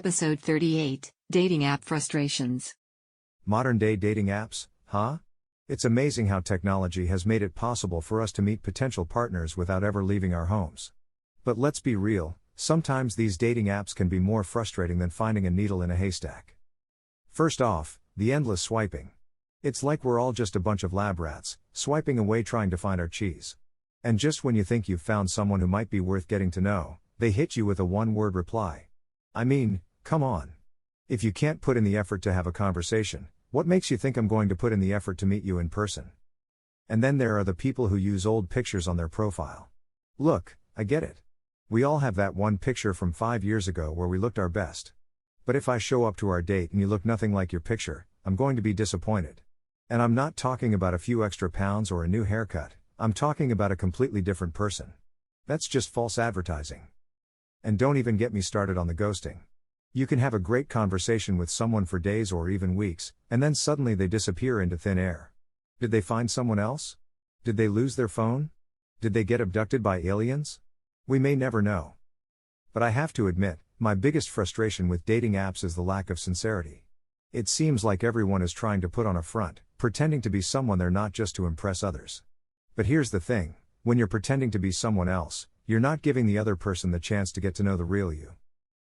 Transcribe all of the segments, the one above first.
Episode 38, Dating App Frustrations. Modern-day dating apps, huh? It's amazing how technology has made it possible for us to meet potential partners without ever leaving our homes. But let's be real, sometimes these dating apps can be more frustrating than finding a needle in a haystack. First off, the endless swiping. It's like we're all just a bunch of lab rats, swiping away trying to find our cheese. And just when you think you've found someone who might be worth getting to know, they hit you with a one-word reply. I mean, come on. If you can't put in the effort to have a conversation, what makes you think I'm going to put in the effort to meet you in person? And then there are the people who use old pictures on their profile. Look, I get it. We all have that one picture from 5 years ago where we looked our best. But if I show up to our date and you look nothing like your picture, I'm going to be disappointed. And I'm not talking about a few extra pounds or a new haircut, I'm talking about a completely different person. That's just false advertising. And don't even get me started on the ghosting. You can have a great conversation with someone for days or even weeks, and then suddenly they disappear into thin air. Did they find someone else? Did they lose their phone? Did they get abducted by aliens? We may never know. But I have to admit, my biggest frustration with dating apps is the lack of sincerity. It seems like everyone is trying to put on a front, pretending to be someone they're not just to impress others. But here's the thing, when you're pretending to be someone else, you're not giving the other person the chance to get to know the real you.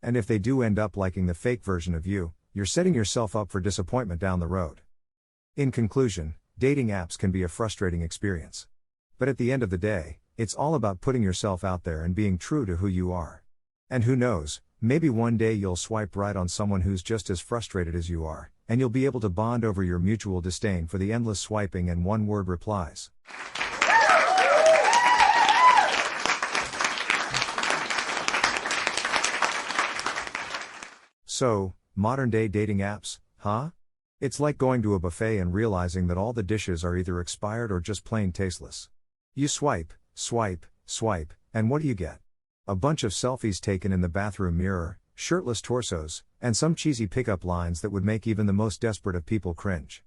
And if they do end up liking the fake version of you, you're setting yourself up for disappointment down the road. In conclusion, dating apps can be a frustrating experience. But at the end of the day, it's all about putting yourself out there and being true to who you are. And who knows, maybe one day you'll swipe right on someone who's just as frustrated as you are, and you'll be able to bond over your mutual disdain for the endless swiping and one-word replies. So, modern-day dating apps, huh? It's like going to a buffet and realizing that all the dishes are either expired or just plain tasteless. You swipe, swipe, swipe, and what do you get? A bunch of selfies taken in the bathroom mirror, shirtless torsos, and some cheesy pickup lines that would make even the most desperate of people cringe.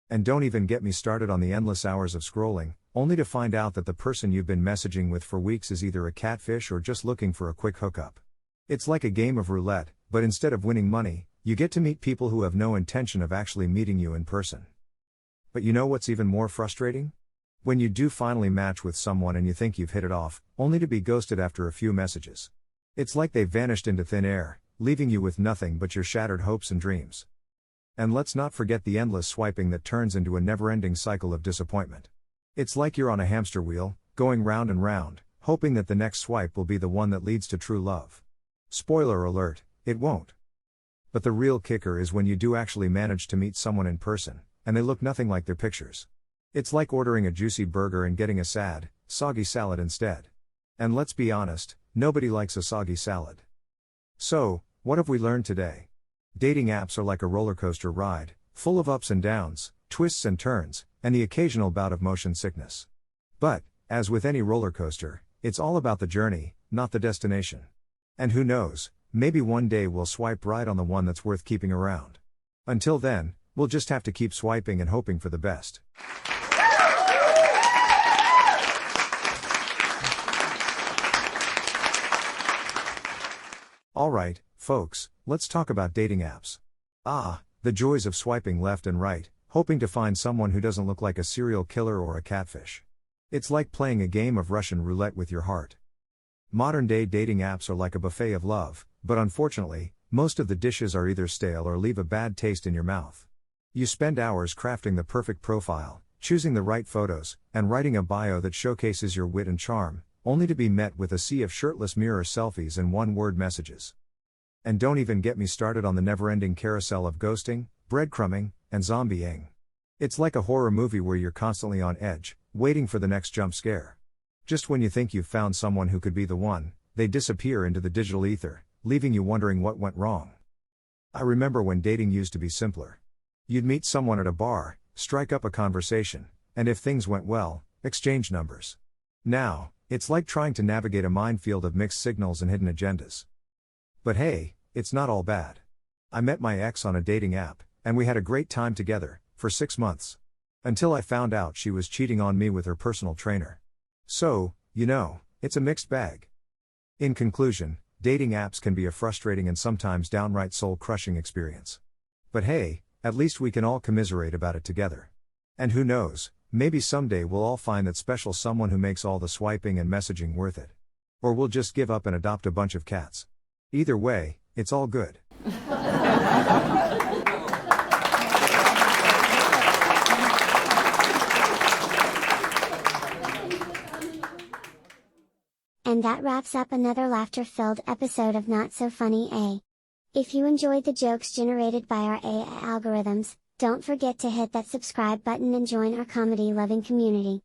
And don't even get me started on the endless hours of scrolling, only to find out that the person you've been messaging with for weeks is either a catfish or just looking for a quick hookup. It's like a game of roulette, but instead of winning money, you get to meet people who have no intention of actually meeting you in person. But you know what's even more frustrating? When you do finally match with someone and you think you've hit it off, only to be ghosted after a few messages. It's like they've vanished into thin air, leaving you with nothing but your shattered hopes and dreams. And let's not forget the endless swiping that turns into a never-ending cycle of disappointment. It's like you're on a hamster wheel, going round and round, hoping that the next swipe will be the one that leads to true love. Spoiler alert, it won't. But the real kicker is when you do actually manage to meet someone in person, and they look nothing like their pictures. It's like ordering a juicy burger and getting a sad, soggy salad instead. And let's be honest, nobody likes a soggy salad. So, what have we learned today? Dating apps are like a roller coaster ride, full of ups and downs, twists and turns, and the occasional bout of motion sickness. But, as with any roller coaster, it's all about the journey, not the destination. And who knows, maybe one day we'll swipe right on the one that's worth keeping around. Until then, we'll just have to keep swiping and hoping for the best. Alright, folks, let's talk about dating apps. The joys of swiping left and right, hoping to find someone who doesn't look like a serial killer or a catfish. It's like playing a game of Russian roulette with your heart. Modern-day dating apps are like a buffet of love, but unfortunately, most of the dishes are either stale or leave a bad taste in your mouth. You spend hours crafting the perfect profile, choosing the right photos, and writing a bio that showcases your wit and charm, only to be met with a sea of shirtless mirror selfies and one-word messages. And don't even get me started on the never-ending carousel of ghosting, breadcrumbing, and zombieing. It's like a horror movie where you're constantly on edge, waiting for the next jump scare. Just when you think you've found someone who could be the one, they disappear into the digital ether, leaving you wondering what went wrong. I remember when dating used to be simpler. You'd meet someone at a bar, strike up a conversation, and if things went well, exchange numbers. Now, it's like trying to navigate a minefield of mixed signals and hidden agendas. But hey, it's not all bad. I met my ex on a dating app, and we had a great time together, for 6 months. Until I found out she was cheating on me with her personal trainer. So, it's a mixed bag. In conclusion, dating apps can be a frustrating and sometimes downright soul-crushing experience. But hey, at least we can all commiserate about it together. And who knows, maybe someday we'll all find that special someone who makes all the swiping and messaging worth it. Or we'll just give up and adopt a bunch of cats. Either way, it's all good. And that wraps up another laughter-filled episode of Not So Funny A. If you enjoyed the jokes generated by our AI algorithms, don't forget to hit that subscribe button and join our comedy-loving community.